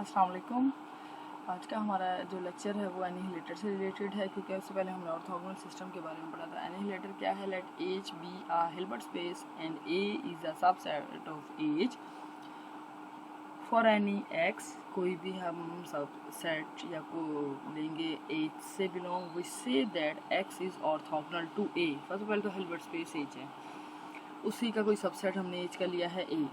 अस्सलाम वालेकुम। आज का हमारा जो लेक्चर है वो एनिहिलेटर से रिलेटेड है, क्योंकि उससे पहले हमने ऑर्थोगोनल सिस्टम के बारे में पढ़ा था। एनिहिलेटर क्या है? Let H be a Hilbert space and A is a subset of H for any X. कोई भी हम सबसेट या को लेंगे एच से बिलोंग विच से that x is orthogonal to a. सबसे पहले तो हिल्बर्ट स्पेस एच है, उसी का कोई सबसेट हमने एच का लिया है ए।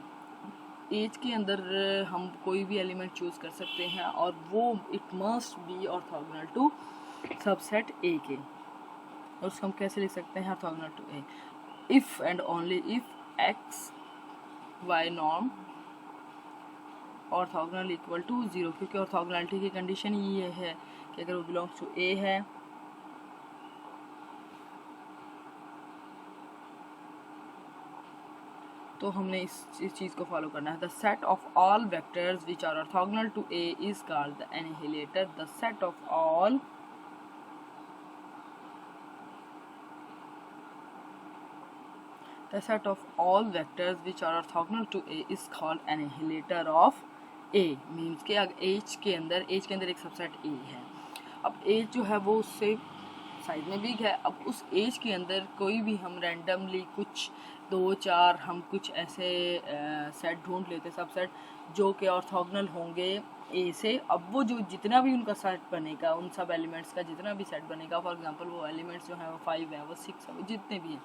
एज के अंदर हम कोई भी एलिमेंट चूज कर सकते हैं और वो it must be orthogonal to subset A के। और उसको हम कैसे लिख सकते हैं? Orthogonal to A if and only if X Y norm orthogonal equal to 0, क्योंकि ऑर्थोगोनलिटी की कंडीशन ये है कि अगर वो बिलोंग्स टू ए है तो हमने इस चीज़ को फॉलो करना है। The set of all vectors which are orthogonal to a is called the annihilator. The set of all vectors which are orthogonal to A is called annihilator of A। Means के अगर H के अंदर एक subset A है। अब H जो है वो उससे साइज में बिग है। अब उस एज के अंदर कोई भी हम रैंडमली कुछ 2-4 हम कुछ ऐसे सेट ढूंढ लेते, सबसेट जो कि ऑर्थोगोनल होंगे ए से। अब वो जो जितना भी उनका सेट बनेगा, उन सब एलिमेंट्स का जितना भी सेट बनेगा, फॉर एग्जांपल वो एलिमेंट्स जो हैं वो 5 हैं, वो 6 हैं, वो जितने भी हैं,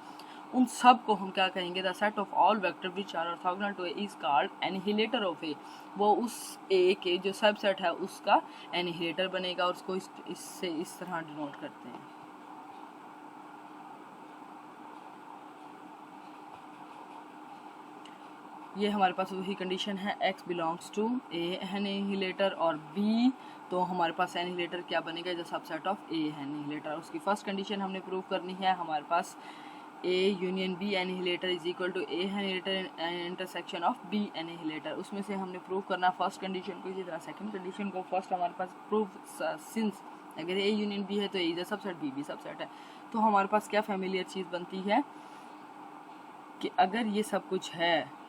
उन सब को हम क्या कहेंगे? The set of all vector which are orthogonal to a is called annihilator of a. वो उस ए के जो सबसेट है उसका एनिहिलेटर बनेगा और उसको इससे इस तरह डिनोट करते हैं। ये हमारे पास वही कंडीशन है, x बिलोंग्स टू ए एनिहिलेटर और b, तो हमारे पास एनिहिलेटर क्या बनेगा? जो सबसेट ऑफ ए एनिहिलेटर। उसकी फर्स्ट कंडीशन हमने प्रूव करनी है। हमारे पास a union b annihilator is equal to a annihilator intersection of b annihilator. उसमें से हमने प्रूव करना फर्स्ट कंडीशन को, इसी तरह सेकंड कंडीशन को। फर्स्ट हमारे पास प्रूव सिंस अगर ए यूनियन बी है तो ए इज अ सबसेट, बी भी सबसेट है। तो हमारे पास क्या फैमिलियर चीज़ बनती है कि अगर ये सब कुछ है,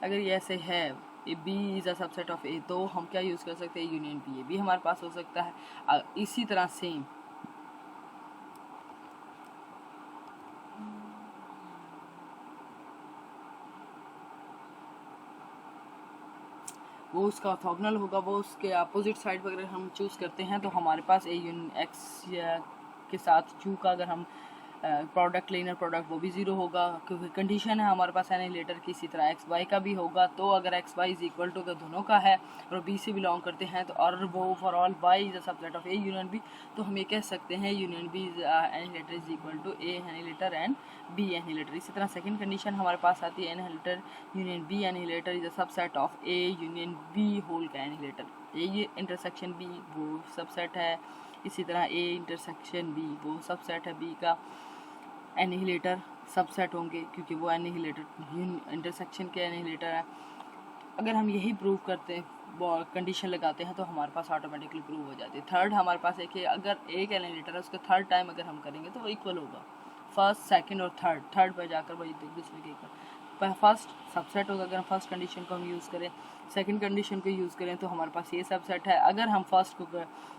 अगर ये ऐसे है b is a subset of a, तो हम क्या यूज़ कर सकते हैं? Union B. ए भी हमारे पास हो सकता है। इसी तरह सेम वो उसका ऑर्थोगोनल होगा, वो उसके अपोजिट साइड पर अगर हम चूज़ करते हैं तो हमारे पास ए यूनियन एक्स के साथ यू का अगर हम प्रोडक्ट लेना, प्रोडक्ट वो भी 0 होगा, क्योंकि कंडीशन है हमारे पास एनिहिलेटर की। इसी तरह एक्स वाई का भी होगा। तो अगर X Y is equal to दोनों का है और बी से बिलोंग करते हैं तो और वो for all y is a subset of a union b, तो हम ये कह सकते हैं union b is annihilator is equal to a annihilator and b annihilator. इसी तरह सेकंड कंडीशन हमारे पास आती है annihilator union b annihilator is a subset of a union b whole का एनिहिलेटर। ए इंटरसेक्शन बी वो सबसेट है, इसी तरह ए इंटरसेक्शन बी वो सबसेट है बी का। एनिहिलेटर सबसेट होंगे क्योंकि वो एनिहिलेटर इंटरसेक्शन के एनिहिलेटर है। अगर हम यही प्रूव करते हैं, कंडीशन लगाते हैं, तो हमारे पास ऑटोमेटिकली प्रूव हो जाती है। थर्ड हमारे पास है कि अगर एक एनिहिलेटर है उसको थर्ड टाइम अगर हम करेंगे तो वो इक्वल होगा। फर्स्ट सेकंड और थर्ड पर जाकर वही दूसरे के इक्वल। फर्स्ट सबसेट होगा अगर हम फर्स्ट कंडीशन को हम यूज़ करें, सेकंड कंडीशन को यूज़ करें तो हमारे पास ये सबसेट है। अगर हम फर्स्ट को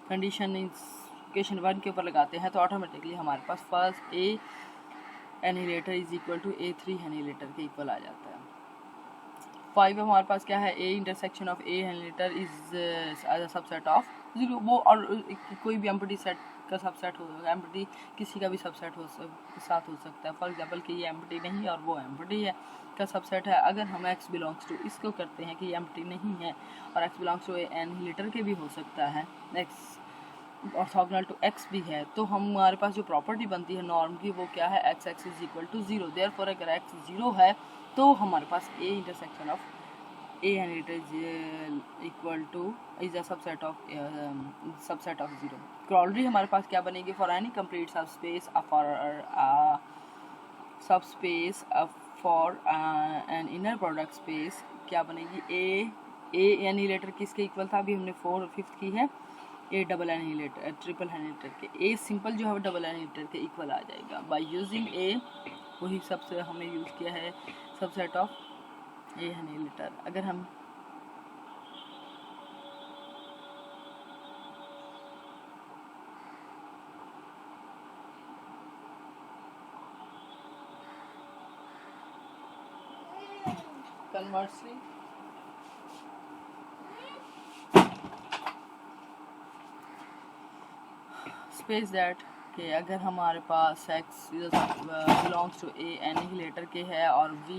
कंडीशन 1 के ऊपर लगाते हैं तो ऑटोमेटिकली हमारे पास first a annihilator is equal to A3 annihilator के इक्वल आ जाता है। 5 हमारे पास क्या है? A intersection of a annihilator is as a subset of 0। वो और कोई भी एम्प्टी सेट का सबसेट हो, एम्प्टी किसी का भी सबसेट साथ हो सकता है। फॉर एग्जांपल कि ये एम्प्टी नहीं और वो एम्प्टी है का सबसेट है। अगर हम x बिलोंग्स टू इसको करते हैं कि ये एम्प्टी नहीं है और x बिलोंग्स टू एनिहिलेटर के भी हो सकता है, x ऑर्थोगोनल टू x भी है, तो हमारे पास जो प्रॉपर्टी बनती है नॉर्म की वो क्या है? x is equal to 0। Therefore अगर x 0 है तो हमारे पास a intersection of a annihilator is equal to is a subset of 0। Corollary हमारे पास क्या बनेगी? For any complete subspace for an inner product space क्या बनेगी? ए एनिहिलेटर किसके इक्वल था? अभी हमने 4 और 5 की है। ए डबल एनिहिलेटर ट्रिपल एनिहिलेटर के ए सिंपल जो है वो डबल एनिहिलेटर के इक्वल आ जाएगा बाय यूजिंग ए। वही सबसे हमने यूज़ किया है सबसेट ऑफ ए एनिहिलेटर। अगर हम कन्वर्सली स्पेस दैट कि अगर हमारे पास x बिलोंग्स टू ए एनिहिलेटर के है और v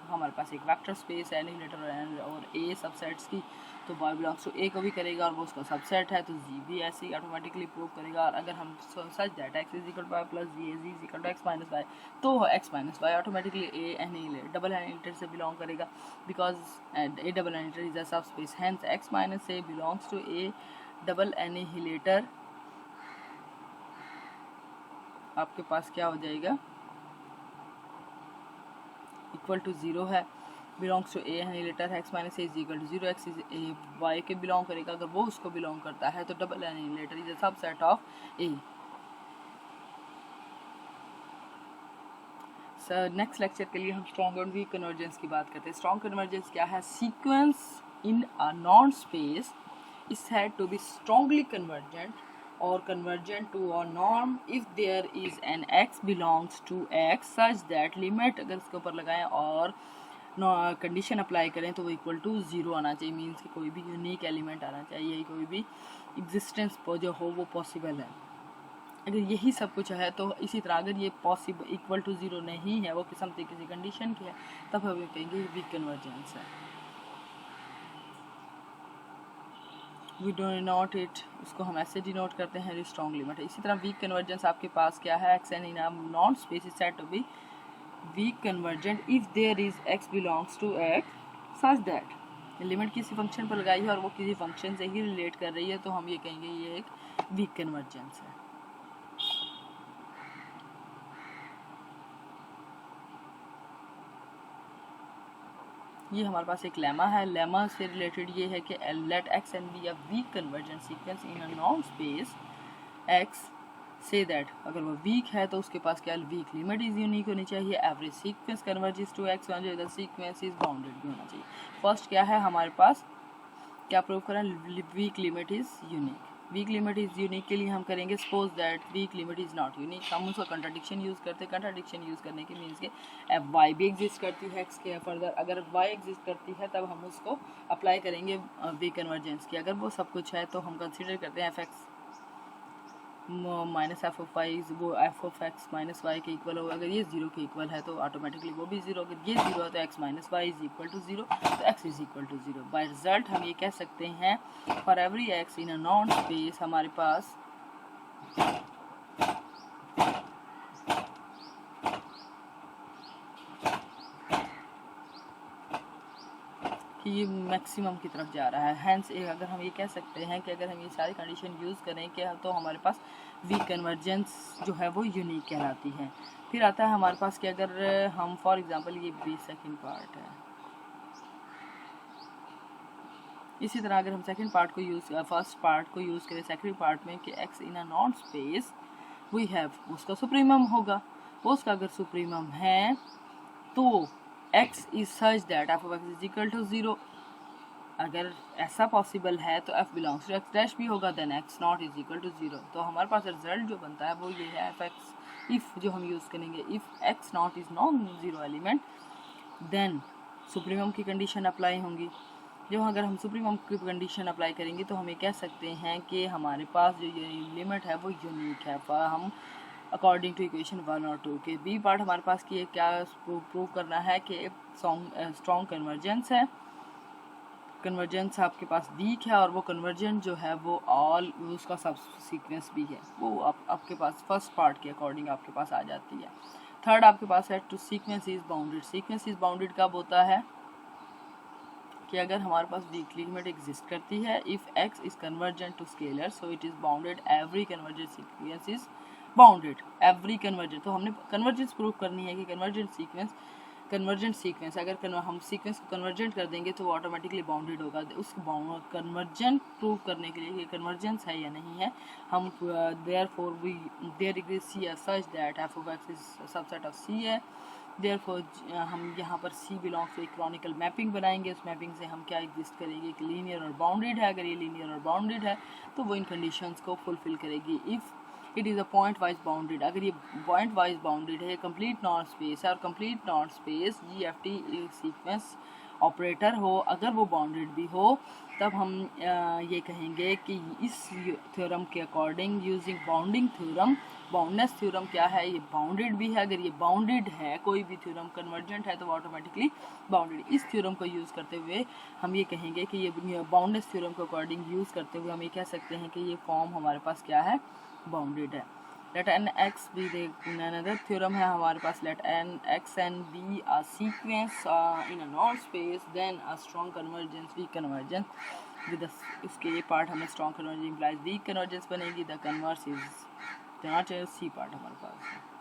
हमारे पास एक वेक्टर स्पेस है एनिहिलेटर और a सबसेट्स की, तो y बिलोंग्स टू a को भी करेगा और वो उसका सबसेट है, तो z भी ऐसे ही ऑटोमेटिकली प्रूव करेगा। और अगर हम such that x is equal to y plus z is equal to x minus y, तो x minus y automatically a annihilator double annihilator से बिलोंग करेगा, because a double annihilator is a subspace, hence x minus a belongs to a double annihilator. आपके पास क्या हो जाएगा, equal to 0 है, belongs to a annihilator है, x minus a is equal to 0, x is a y के belong करेगा, अगर वो उसको बिलोंग करता है तो double annihilator is a subset of a. Sir next lecture के लिए हम स्ट्रॉन्ग और वीक कन्वर्जेंस की बात करते हैं। स्ट्रॉन्ग कन्वर्जेंस क्या है, sequence in a non space is said to be strongly convergent or convergent to a norm if there is an x belongs to x such that limit अगर इसके ऊपर लगाएं और कंडीशन अप्लाई करें तो वो इक्वल टू 0 आना चाहिए, मीन्स कि कोई भी यूनिक एलिमेंट आना चाहिए, कोई भी एग्जिस्टेंस जो हो वो पॉसिबल है। अगर यही सब कुछ है तो इसी तरह अगर ये पॉसिबल इक्वल टू 0 नहीं है, वो किस्म से किसी कंडीशन की है, तब हम कहेंगे वीक कन्वर्जेंस है। वी डिनोट इट, उसको हम ऐसे डिनोट करते हैं स्ट्रॉन्ग लिमिट। इसी तरह वीक कन्वर्जेंस आपके पास क्या है, X N in a non space is said to be weak convergent if there is X belongs to X such that limit किसी फंक्शन पर लगाई है और वो किसी फंक्शन से ही रिलेट कर रही है, तो हम ये कहेंगे ये एक वीक कन्वर्जेंस है। ये हमारे पास एक लेमा है, लेमा से रिलेटेड ये है कि let X and be a weak convergent sequence in a non space X से दैट अगर वो वीक है तो उसके पास क्या वीक लिमिट इज यूनिक होनी चाहिए, average sequence converges to X one sequence is bounded भी होना चाहिए। फर्स्ट क्या है हमारे पास, क्या प्रूव करें, weak limit is unique. Weak limit is unique के लिए हम करेंगे suppose that weak limit is not unique, हम उसका कंट्राडिक्शन यूज करते हैं। कंट्राडिक्शन यूज करने के मीन्स के एफ वाई भी एग्जिस्ट करती है एक्स के फर्दर, अगर वाई एग्जिस्ट करती है तब हम उसको अप्लाई करेंगे वीक कन्वर्जेंस की। अगर वो सब कुछ है तो हम कंसिडर करते हैं f x minus f of y वो f of x minus y के इक्वल होगा। अगर ये 0 के इक्वल है तो ऑटोमेटिकली वो भी 0, अगर ये 0 है तो X minus Y is equal to 0, तो X is equal to 0। By result हम ये कह सकते हैं for every X in a non space हमारे पास कि ये मैक्सिमम की तरफ जा रहा है। हैंस अगर हम ये कह सकते हैं कि अगर हम ये सारी कंडीशन यूज़ करें कि तो हमारे पास वीक कन्वर्जेंस जो है वो यूनिक कहलाती है। फिर आता है हमारे पास कि अगर हम फॉर एग्जांपल ये भी सेकंड पार्ट है, इसी तरह अगर हम सेकंड पार्ट को फर्स्ट पार्ट को यूज़ करें सेकंड पार्ट में कि X in a non space we have, उसका सुप्रीमम होगा, वो उसका अगर सुप्रीमम है तो x is such that F of x is equal to 0। अगर ऐसा पॉसिबल है तो f belongs to X dash भी होगा, then x not is equal to 0। तो हमारे पास रिजल्ट जो बनता है वो ये है एफ एक्स इफ़ जो हम यूज़ करेंगे if x not is non zero element then supremum की कंडीशन अप्लाई होंगी। जो अगर हम सुप्रीमम की कंडीशन अप्लाई करेंगे तो हम ये कह सकते हैं कि हमारे पास जो ये लिमिट है वो यूनिक है। हम अकॉर्डिंग टू इक्वेशन 1 और 2 के बी पार्ट हमारे पास की क्या प्रूव करना है कि स्ट्रॉन्ग कन्वर्जेंस है, कन्वर्जेंस आपके पास वीक है और वो कन्वर्जेंट जो है वो ऑल उसका सब सीक्वेंस भी है, वो आपके पास फर्स्ट पार्ट के अकॉर्डिंग आपके पास आ जाती है। थर्ड आपके पास है two sequence is bounded. Sequence is bounded कब होता है कि अगर हमारे पास वीक लिमिट एग्जिस्ट करती है, if x is convergent to scalar so it is bounded, every convergent sequence is bounded, every convergent. तो हमने कन्वर्जेंस प्रूव करनी है कि कन्वर्जेंट सीक्वेंस अगर हम सीक्वेंस को कन्वर्जेंट कर देंगे तो वो ऑटोमेटिकली बाउंडेड होगा। उस कन्वर्जेंट प्रूव करने के लिए कि कन्वर्जेंस है या नहीं है, हम therefore we there exist c such that F of x is subset of c है। देयरफॉर हम यहाँ पर सी बिलोंग्स टू एक क्रॉनिकल मैपिंग बनाएंगे, उस मैपिंग से हम क्या एग्जिस्ट करेंगे कि लीनियर और बाउंडेड है। अगर ये लीनियर और बाउंडेड है तो वो इन कंडीशंस को फुलफिल करेगी। If it is a point wise bounded, अगर ये पॉइंट वाइज बाउंडेड है, कंप्लीट नॉन स्पेस है और complete non space GFT sequence operator हो, अगर वो बाउंडेड भी हो, तब हम ये कहेंगे कि इस थ्योरम के according using bounding theorem, boundness theorem क्या है, ये बाउंडेड भी है। अगर ये बाउंडेड है, कोई भी थ्योरम कन्वर्जेंट है तो ऑटोमेटिकली बाउंडेड। इस थ्योरम को यूज़ करते हुए हम ये कहेंगे कि ये बाउंडनेस थ्योरम के अकॉर्डिंग यूज़ करते हुए हम ये कह सकते हैं कि ये फॉर्म हमारे पास क्या है, बाउंडेड है। Let n x be another theorem है हमारे पास, let n x n be a sequence in a non space, then a strong convergence, weak convergence with इसके ये पार्ट हमें strong convergence implies weak convergence बनेगी, the converse is not c part हमारे पास है।